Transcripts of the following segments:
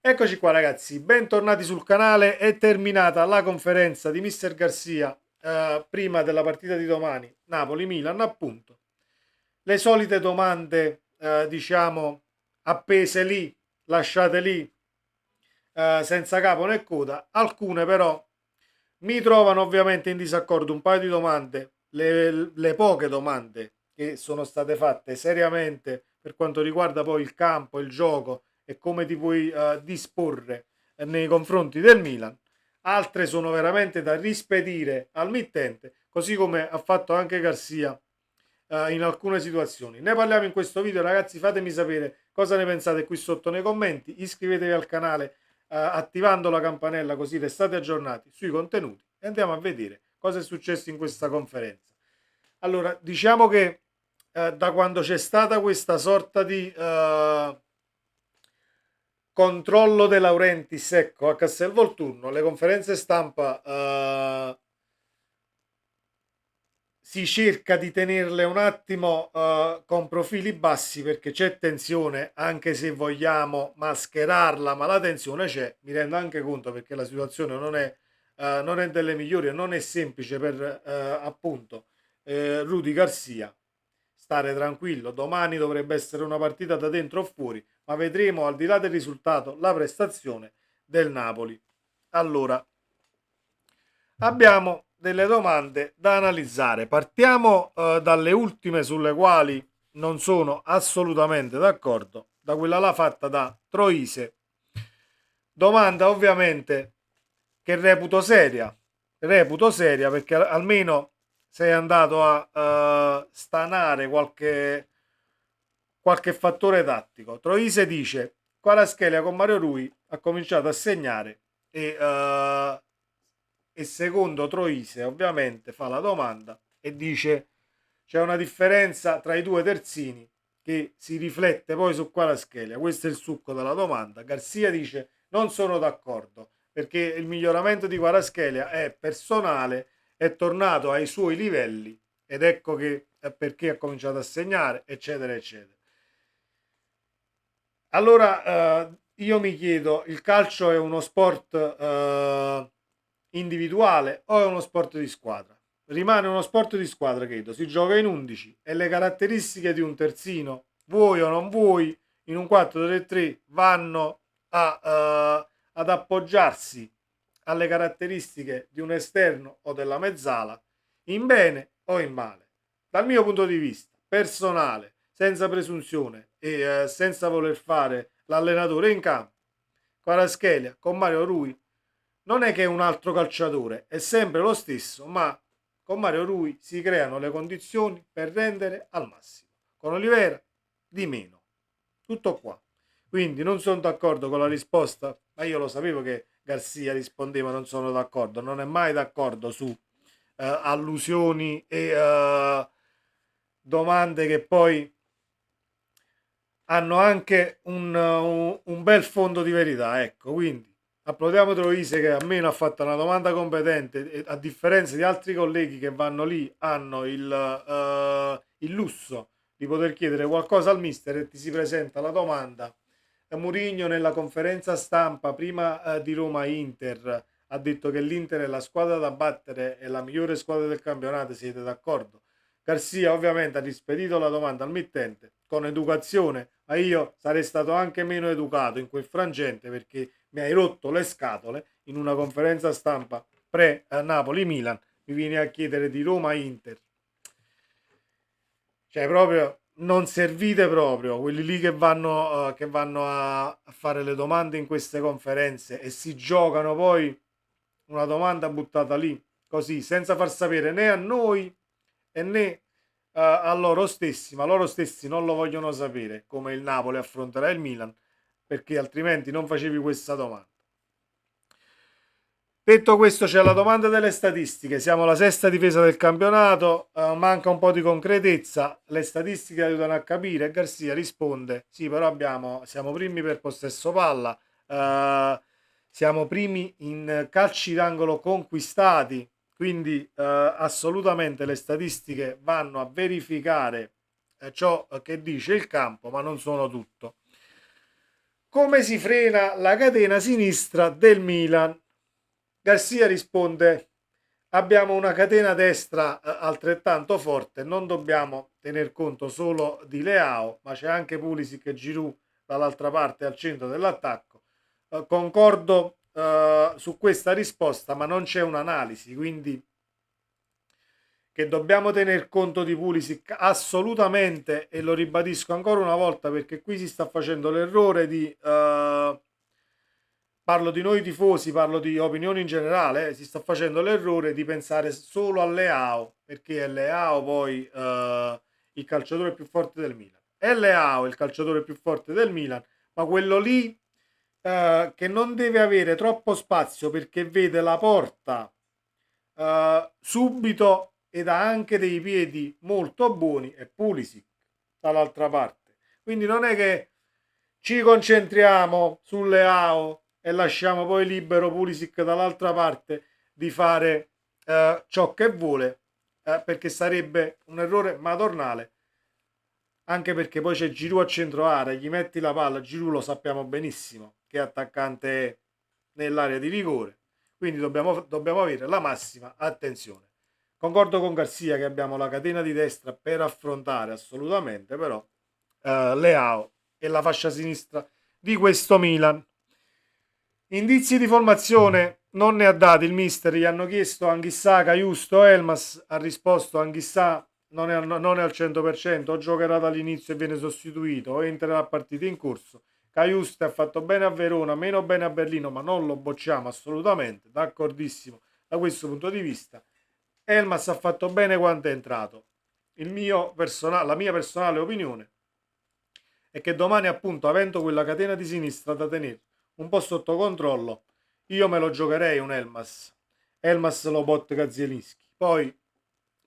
Eccoci qua ragazzi, bentornati sul canale. È terminata la conferenza di Mister Garcia prima della partita di domani, Napoli-Milan appunto. Le solite domande, diciamo, appese lì, lasciate lì, senza capo né coda. Alcune però mi trovano ovviamente in disaccordo un paio di domande, le poche domande che sono state fatte seriamente per quanto riguarda poi il campo, il gioco e come ti puoi disporre nei confronti del Milan. Altre sono veramente da rispedire al mittente, così come ha fatto anche Garcia in alcune situazioni. Ne parliamo in questo video, ragazzi. Fatemi sapere cosa ne pensate qui sotto nei commenti. Iscrivetevi al canale attivando la campanella, così restate aggiornati sui contenuti e andiamo a vedere cosa è successo in questa conferenza. Allora, diciamo che da quando c'è stata questa sorta di controllo De Laurentiis, ecco, a Castelvolturno, le conferenze stampa si cerca di tenerle un attimo con profili bassi perché c'è tensione, anche se vogliamo mascherarla, ma la tensione c'è, mi rendo anche conto perché la situazione non è delle migliori e non è semplice per appunto Rudy Garcia stare tranquillo. Domani dovrebbe essere una partita da dentro o fuori, ma vedremo al di là del risultato la prestazione del Napoli. Allora, abbiamo delle domande da analizzare. Partiamo dalle ultime sulle quali non sono assolutamente d'accordo, da quella là fatta da Troise. Domanda ovviamente che reputo seria perché almeno sei andato a stanare qualche fattore tattico. Troise dice: Kvaratskhelia con Mario Rui ha cominciato a segnare e secondo Troise ovviamente fa la domanda e dice c'è una differenza tra i due terzini che si riflette poi su Kvaratskhelia. Questo è il succo della domanda. Garcia dice non sono d'accordo perché il miglioramento di Kvaratskhelia è personale, è tornato ai suoi livelli ed ecco che perché ha cominciato a segnare, eccetera, eccetera. Allora, io mi chiedo, il calcio è uno sport individuale o è uno sport di squadra? Rimane uno sport di squadra, credo. Si gioca in 11 e le caratteristiche di un terzino, vuoi o non vuoi, in un 4-3-3 vanno ad appoggiarsi alle caratteristiche di un esterno o della mezzala, in bene o in male. Dal mio punto di vista personale, senza presunzione e senza voler fare l'allenatore in campo, Kvaratskhelia con Mario Rui non è che è un altro calciatore, è sempre lo stesso, ma con Mario Rui si creano le condizioni per rendere al massimo. Con Olivera di meno. Tutto qua. Quindi non sono d'accordo con la risposta, ma io lo sapevo che Garcia rispondeva non sono d'accordo, non è mai d'accordo su allusioni e domande che poi hanno anche un bel fondo di verità, ecco, quindi applaudiamo Troise che almeno ha fatto una domanda competente e a differenza di altri colleghi che vanno lì hanno il lusso di poter chiedere qualcosa al mister e ti si presenta la domanda. Mourinho nella conferenza stampa prima di Roma-Inter ha detto che l'Inter è la squadra da battere, è la migliore squadra del campionato, siete d'accordo? Garcia ovviamente ha rispedito la domanda al mittente con educazione, ma io sarei stato anche meno educato in quel frangente perché mi hai rotto le scatole in una conferenza stampa pre-Napoli-Milan, mi vieni a chiedere di Roma-Inter. Cioè proprio non servite proprio quelli lì che vanno a fare le domande in queste conferenze e si giocano poi una domanda buttata lì così senza far sapere né a noi e né a loro stessi, ma loro stessi non lo vogliono sapere come il Napoli affronterà il Milan perché altrimenti non facevi questa domanda. Detto questo, c'è la domanda delle statistiche. Siamo la sesta difesa del campionato, manca un po' di concretezza. Le statistiche aiutano a capire. Garcia risponde: Sì, però siamo primi per possesso palla, siamo primi in calci d'angolo conquistati. Quindi, assolutamente le statistiche vanno a verificare ciò che dice il campo, ma non sono tutto. come si frena la catena sinistra del Milan? Garcia risponde: abbiamo una catena destra altrettanto forte, non dobbiamo tener conto solo di Leao, ma c'è anche Pulisic e Giroud dall'altra parte al centro dell'attacco. Concordo su questa risposta, ma non c'è un'analisi, quindi che dobbiamo tener conto di Pulisic assolutamente, e lo ribadisco ancora una volta perché qui si sta facendo l'errore di parlo di noi tifosi, parlo di opinioni in generale, si sta facendo l'errore di pensare solo a Leao, perché è Leao poi il calciatore più forte del Milan. È Leao il calciatore più forte del Milan, ma quello lì che non deve avere troppo spazio perché vede la porta subito ed ha anche dei piedi molto buoni, è Pulisic dall'altra parte. Quindi non è che ci concentriamo sulle AO e lasciamo poi libero Pulisic dall'altra parte di fare ciò che vuole, perché sarebbe un errore madornale, anche perché poi c'è Giroud a centro area, gli metti la palla, Giroud lo sappiamo benissimo che attaccante è nell'area di rigore, quindi dobbiamo avere la massima attenzione. Concordo con Garzia che abbiamo la catena di destra per affrontare assolutamente, però Leao e la fascia sinistra di questo Milan. Indizi di formazione non ne ha dati il mister, gli hanno chiesto Anghissà, Caiusto, Elmas, ha risposto Anghissà non è al 100%, o giocherà dall'inizio e viene sostituito, o entrerà a partita in corso. Caiusto ha fatto bene a Verona, meno bene a Berlino, ma non lo bocciamo assolutamente, d'accordissimo da questo punto di vista. Elmas ha fatto bene quando è entrato. La mia personale opinione è che domani, appunto, avendo quella catena di sinistra da tenere un po' sotto controllo, io me lo giocherei un Elmas. Elmas lo botte Zielinski. Poi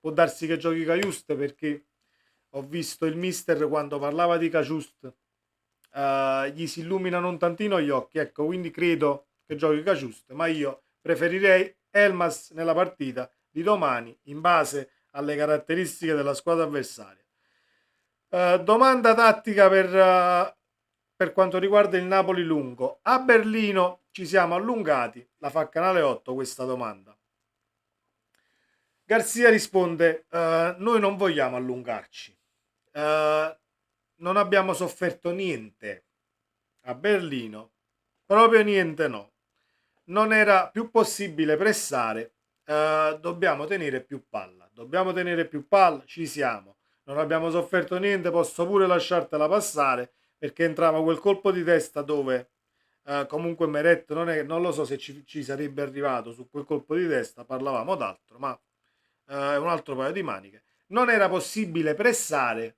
può darsi che giochi Cajuste perché ho visto il mister quando parlava di Caciust, gli si illuminano un tantino gli occhi, ecco, quindi credo che giochi Caciust, ma io preferirei Elmas nella partita di domani in base alle caratteristiche della squadra avversaria. Domanda tattica per quanto riguarda il Napoli lungo. A Berlino ci siamo allungati, la fa Canale 8 questa domanda. Garzia risponde, noi non vogliamo allungarci, non abbiamo sofferto niente a Berlino, proprio niente no, non era più possibile pressare, dobbiamo tenere più palla, ci siamo, non abbiamo sofferto niente, posso pure lasciartela passare perché entrava quel colpo di testa dove comunque Meret non lo so se ci sarebbe arrivato su quel colpo di testa, parlavamo d'altro, ma è un altro paio di maniche. Non era possibile pressare,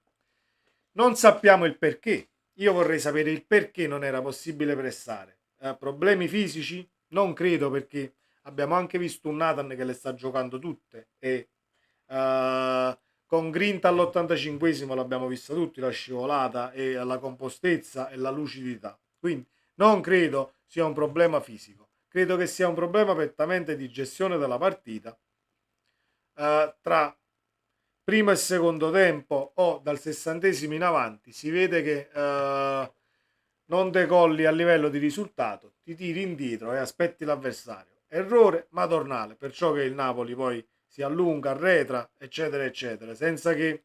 non sappiamo il perché. Io vorrei sapere il perché non era possibile pressare. Problemi fisici? Non credo, perché abbiamo anche visto un Nathan che le sta giocando tutte e con Grinta all'85esimo l'abbiamo vista tutti, la scivolata e la compostezza e la lucidità. Quindi non credo sia un problema fisico, credo che sia un problema prettamente di gestione della partita tra primo e secondo tempo o dal sessantesimo in avanti. Si vede che non decolli a livello di risultato, ti tiri indietro e aspetti l'avversario. Errore madornale, perciò che il Napoli poi si allunga, arretra, eccetera, eccetera, senza che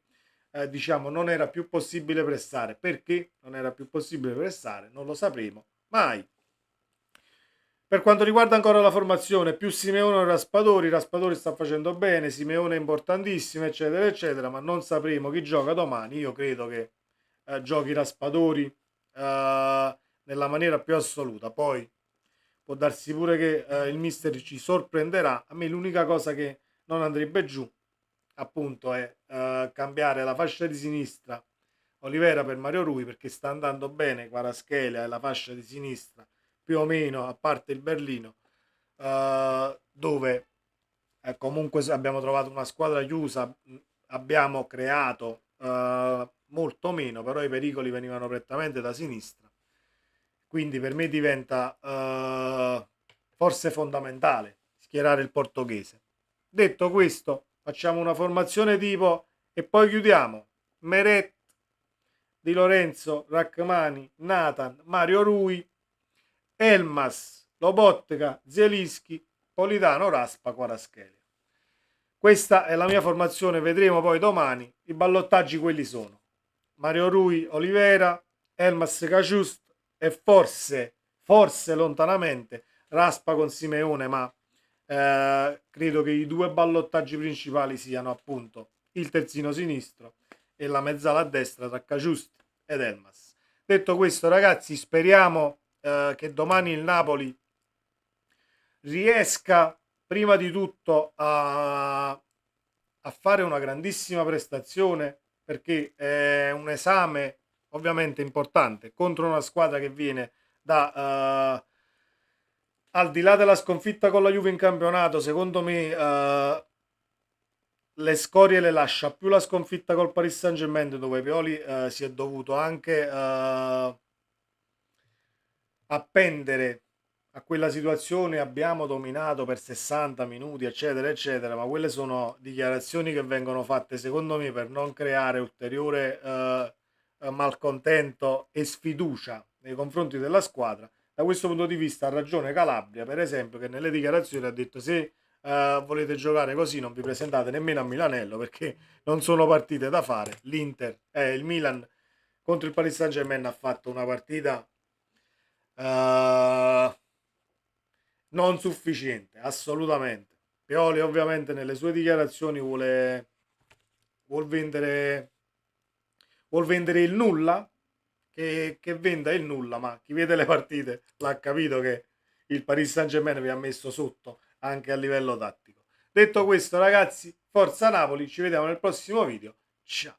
diciamo non era più possibile pressare. Perché non era più possibile pressare? Non lo sapremo mai. Per quanto riguarda ancora la formazione, più Simeone o Raspadori sta facendo bene, Simeone è importantissimo, eccetera, eccetera, ma non sapremo chi gioca domani. Io credo che giochi Raspadori nella maniera più assoluta. Poi può darsi pure che il mister ci sorprenderà. A me l'unica cosa che non andrebbe giù, appunto, è cambiare la fascia di sinistra Olivera per Mario Rui, perché sta andando bene Kvaratskhelia e la fascia di sinistra più o meno, a parte il Berlino, dove comunque abbiamo trovato una squadra chiusa, abbiamo creato molto meno, però i pericoli venivano prettamente da sinistra, quindi per me diventa forse fondamentale schierare il portoghese. Detto questo, facciamo una formazione tipo e poi chiudiamo. Meret Di Lorenzo, Rachmani, Nathan, Mario Rui, Elmas, Lobotka, Zielinski, Politano, Raspa, Kvaratskhelia. Questa è la mia formazione, vedremo poi domani. I ballottaggi quelli sono Mario Rui, Olivera, Elmas, Caciust e forse lontanamente Raspa con Simeone, ma credo che i due ballottaggi principali siano appunto il terzino sinistro e la mezzala a destra tra Caciust ed Elmas. Detto questo, ragazzi, speriamo che domani il Napoli riesca prima di tutto a fare una grandissima prestazione, perché è un esame ovviamente importante contro una squadra che viene da al di là della sconfitta con la Juve in campionato. Secondo me le scorie le lascia più la sconfitta col Paris Saint-Germain, dove Pioli si è dovuto anche appendere a quella situazione. Abbiamo dominato per 60 minuti, eccetera, eccetera, ma quelle sono dichiarazioni che vengono fatte, secondo me, per non creare ulteriore malcontento e sfiducia nei confronti della squadra. Da questo punto di vista ha ragione Calabria, per esempio, che nelle dichiarazioni ha detto: se volete giocare così non vi presentate nemmeno a Milanello, perché non sono partite da fare. Il Milan contro il Paris Saint-Germain ha fatto una partita eh, non sufficiente, assolutamente. Pioli ovviamente nelle sue dichiarazioni vuol vendere, vuol vendere il nulla, che venda il nulla, ma chi vede le partite l'ha capito che il Paris Saint-Germain vi ha messo sotto anche a livello tattico. Detto questo, ragazzi, forza Napoli, ci vediamo nel prossimo video. Ciao.